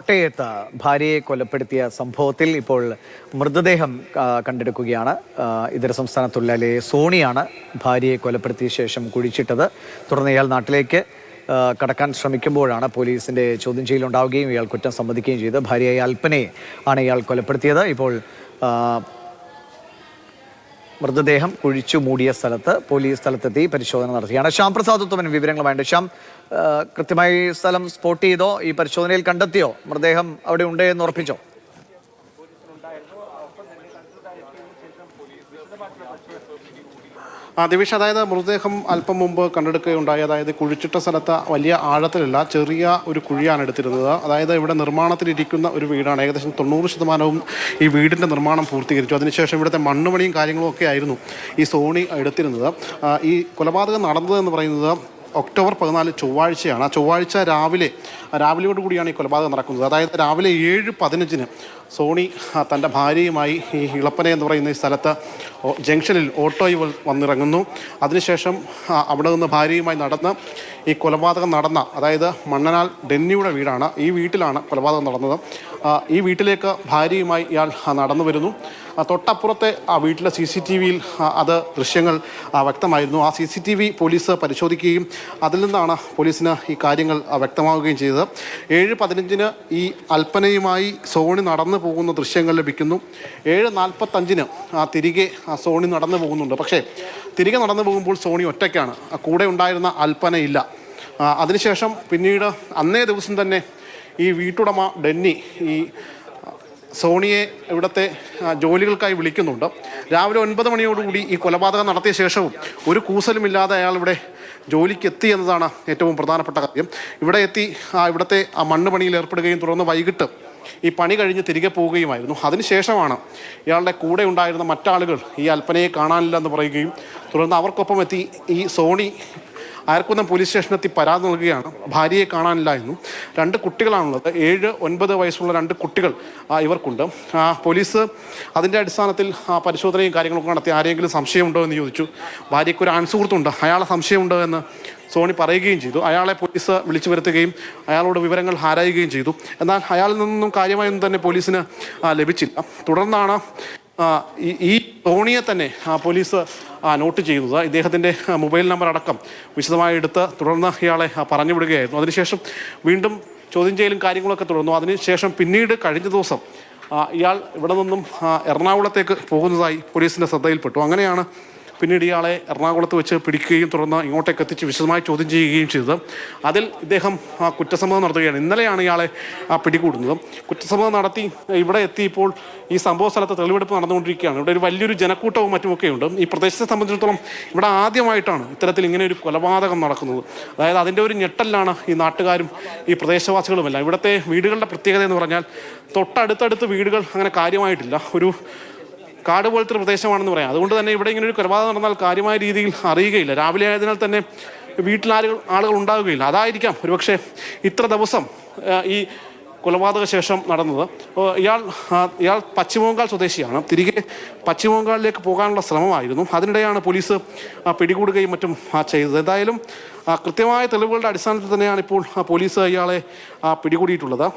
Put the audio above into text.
കോട്ടയത്ത് ഭാര്യയെ കൊലപ്പെടുത്തിയ സംഭവത്തിൽ ഇപ്പോൾ മൃതദേഹം കണ്ടെടുക്കുകയാണ്. ഇതര സംസ്ഥാന തൊഴിലാളി സോണിയാണ് ഭാര്യയെ കൊലപ്പെടുത്തിയ ശേഷം കുഴിച്ചിട്ടത്. തുടർന്ന് ഇയാൾ നാട്ടിലേക്ക് കടക്കാൻ ശ്രമിക്കുമ്പോഴാണ് പോലീസിന്റെ ചോദ്യം ചെയ്യലുണ്ടാവുകയും ഇയാൾ കുറ്റം സമ്മതിക്കുകയും ചെയ്ത്. ഭാര്യയായ അൽപ്പനയെ ആണ് ഇയാൾ കൊലപ്പെടുത്തിയത്. ഇപ്പോൾ മൃതദേഹം കുഴിച്ചു മൂടിയ സ്ഥലത്ത് പോലീസ് സ്ഥലത്തെത്തി പരിശോധന നടത്തുകയാണ്. ശ്യാം പ്രസാദ് ഉത്തമൻ വിവരങ്ങളുമായിട്ട്. ശ്യാം, കൃത്യമായി സ്ഥലം സ്പോട്ട് ചെയ്തോ? ഈ പരിശോധനയിൽ കണ്ടെത്തിയോ? മൃതദേഹം അവിടെ ഉണ്ട് എന്ന് ഉറപ്പിച്ചോ? ദിവിഷ, അതായത് മൃതദേഹം അല്പം മുമ്പ് കണ്ടെടുക്കുകയുണ്ടായി. അതായത് കുഴിച്ചിട്ട സ്ഥലത്ത് വലിയ ആഴത്തിലല്ല, ചെറിയ ഒരു കുഴിയാണ് എടുത്തിരുന്നത്. അതായത് ഇവിടെ നിർമ്മാണത്തിലിരിക്കുന്ന ഒരു വീടാണ്. ഏകദേശം 90% ഈ വീടിൻ്റെ നിർമ്മാണം പൂർത്തീകരിച്ചു. അതിനുശേഷം ഇവിടുത്തെ മണ്ണുപണിയും കാര്യങ്ങളും ഒക്കെ ആയിരുന്നു ഈ സോണി എടുത്തിരുന്നത്. ഈ കൊലപാതകം നടന്നതെന്ന് പറയുന്നത് ഒക്ടോബർ 14 ചൊവ്വാഴ്ചയാണ്. ആ ചൊവ്വാഴ്ച രാവിലെയോട് കൂടിയാണ് ഈ കൊലപാതകം നടക്കുന്നത്. അതായത് രാവിലെ 7:15 സോണി തൻ്റെ ഭാര്യയുമായി ഈ ഇളപ്പന എന്ന് പറയുന്ന ഈ സ്ഥലത്ത് ജംഗ്ഷനിൽ ഓട്ടോയിൽ വന്നിറങ്ങുന്നു. അതിനുശേഷം അവിടെ നിന്ന് ഭാര്യയുമായി നടന്ന് ഈ കൊലപാതകം നടന്ന, അതായത് മണ്ണനാൽ ഡെന്നിയുടെ വീടാണ്, ഈ വീട്ടിലാണ് കൊലപാതകം നടന്നത്. ഈ വീട്ടിലേക്ക് ഭാര്യയുമായി ഇയാൾ നടന്നു വരുന്നു. തൊട്ടപ്പുറത്തെ ആ വീട്ടിലെ CCTVയിൽ അത് ദൃശ്യങ്ങൾ വ്യക്തമായിരുന്നു. ആ CCTV പോലീസ് പരിശോധിക്കുകയും അതിൽ നിന്നാണ് പോലീസിന് ഈ കാര്യങ്ങൾ വ്യക്തമാവുകയും ചെയ്തത്. 7:15 ഈ അൽപ്പനയുമായി സോണി നടന്നു പോകുന്ന ദൃശ്യങ്ങൾ ലഭിക്കുന്നു. 7:45 തിരികെ സോണി നടന്നു പോകുന്നുണ്ട്. പക്ഷേ തിരികെ നടന്നു പോകുമ്പോൾ സോണി ഒറ്റയ്ക്കാണ്, കൂടെ ഉണ്ടായിരുന്ന അൽപ്പനയില്ല. അതിനുശേഷം പിന്നീട് അന്നേ ദിവസം തന്നെ ഈ വീട്ടുടമ ഡെന്നി ഈ സോണിയെ ഇവിടുത്തെ ജോലികൾക്കായി വിളിക്കുന്നുണ്ട്. രാവിലെ 9 മണിയോടുകൂടി ഈ കൊലപാതകം നടത്തിയ ശേഷവും ഒരു കൂസലുമില്ലാതെ അയാൾ ഇവിടെ ജോലിക്ക് എത്തി എന്നതാണ് ഏറ്റവും പ്രധാനപ്പെട്ട കാര്യം. ഇവിടെ എത്തി ഇവിടുത്തെ മണ്ണ് പണിയിൽ ഏർപ്പെടുകയും തുടർന്ന് വൈകിട്ട് ഈ പണി കഴിഞ്ഞ് തിരികെ പോവുകയുമായിരുന്നു. അതിനുശേഷമാണ് ഇയാളുടെ കൂടെ ഉണ്ടായിരുന്ന മറ്റാളുകൾ ഈ അൽപ്പനയെ കാണാനില്ല എന്ന് പറയുകയും തുടർന്ന് അവർക്കൊപ്പം എത്തി ഈ സോണി അയർക്കുന്നം പോലീസ് സ്റ്റേഷനെത്തി പരാതി നൽകുകയാണ്. ഭാര്യയെ കാണാനില്ല എന്നും. 2 കുട്ടികളാണുള്ളത്. 7, 9 വയസ്സുള്ള 2 കുട്ടികൾ ഇവർക്കുണ്ട്. പോലീസ് അതിൻ്റെ അടിസ്ഥാനത്തിൽ പരിശോധനയും കാര്യങ്ങളൊക്കെ നടത്തി. ആരെങ്കിലും സംശയമുണ്ടോ എന്ന് ചോദിച്ചു. ഭാര്യയ്ക്ക് ഒരു ആൺസുഹൃത്തുണ്ട്, അയാളെ സംശയമുണ്ടോ എന്ന് സോണി പറയുകയും ചെയ്തു. അയാളെ പോലീസ് വിളിച്ചു വരുത്തുകയും അയാളോട് വിവരങ്ങൾ ആരായുകയും ചെയ്തു. എന്നാൽ അയാളിൽ നിന്നും കാര്യമായൊന്നും തന്നെ പോലീസിന് ലഭിച്ചില്ല. തുടർന്നാണ് ഈ സോണിയെ തന്നെ പോലീസ് നോട്ട് ചെയ്യുന്നത്. ഇദ്ദേഹത്തിൻ്റെ മൊബൈൽ നമ്പർ അടക്കം വിശദമായി എടുത്ത് തുടർന്ന് ഇയാളെ പറഞ്ഞു വിടുകയായിരുന്നു. അതിനുശേഷം വീണ്ടും ചോദ്യം ചെയ്യലും കാര്യങ്ങളൊക്കെ തുടർന്നു. അതിനുശേഷം പിന്നീട് കഴിഞ്ഞ ദിവസം ഇയാൾ ഇവിടെ നിന്നും എറണാകുളത്തേക്ക് പോകുന്നതായി പോലീസിൻ്റെ ശ്രദ്ധയിൽപ്പെട്ടു. അങ്ങനെയാണ് പിന്നീട് ഇയാളെ എറണാകുളത്ത് വെച്ച് പിടിക്കുകയും തുടർന്ന് ഇങ്ങോട്ടേക്ക് എത്തിച്ച് വിശദമായി ചോദ്യം ചെയ്യുകയും ചെയ്തത്. അതിൽ ഇദ്ദേഹം കുറ്റസമ്മതം നടത്തുകയാണ്. ഇന്നലെയാണ് ഇയാളെ പിടികൂടുന്നത്. കുറ്റസമ്മതം നടത്തി ഇവിടെ എത്തിയപ്പോൾ ഈ സംഭവ സ്ഥലത്ത് തെളിവെടുപ്പ് നടന്നുകൊണ്ടിരിക്കുകയാണ്. ഇവിടെ ഒരു വലിയൊരു ജനക്കൂട്ടവും മറ്റുമൊക്കെയുണ്ട്. ഈ പ്രദേശത്തെ സംബന്ധിച്ചിടത്തോളം ഇവിടെ ആദ്യമായിട്ടാണ് ഇത്തരത്തിൽ ഇങ്ങനെ ഒരു കൊലപാതകം നടക്കുന്നത്. അതായത് അതിൻ്റെ ഒരു ഞെട്ടലിലാണ് ഈ നാട്ടുകാരും ഈ പ്രദേശവാസികളുമെല്ലാം. ഇവിടുത്തെ വീടുകളുടെ പ്രത്യേകത എന്ന് പറഞ്ഞാൽ തൊട്ടടുത്തടുത്ത് വീടുകൾ അങ്ങനെ കാര്യമായിട്ടില്ല. ഒരു കാട് പോലത്തെ ഒരു പ്രദേശമാണെന്ന് പറയാം. അതുകൊണ്ട് തന്നെ ഇവിടെ ഇങ്ങനെ ഒരു കൊലപാതകം നടന്നാൽ കാര്യമായ രീതിയിൽ അറിയുകയില്ല. രാവിലെ ആയതിനാൽ തന്നെ വീട്ടിൽ ആളുകൾ ഉണ്ടാവുകയില്ല. അതായിരിക്കാം ഒരുപക്ഷെ ഇത്ര ദിവസം ഈ കൊലപാതക ശേഷം നടന്നത്. ഇയാൾ പശ്ചിമബംഗാൾ സ്വദേശിയാണ്. തിരികെ പശ്ചിമബംഗാളിലേക്ക് പോകാനുള്ള ശ്രമമായിരുന്നു. അതിനിടെയാണ് പോലീസ് പിടികൂടുകയും മറ്റും ചെയ്തത്. എന്തായാലും കൃത്യമായ തെളിവുകളുടെ അടിസ്ഥാനത്തിൽ തന്നെയാണ് ഇപ്പോൾ പോലീസ് ഇയാളെ പിടികൂടിയിട്ടുള്ളത്.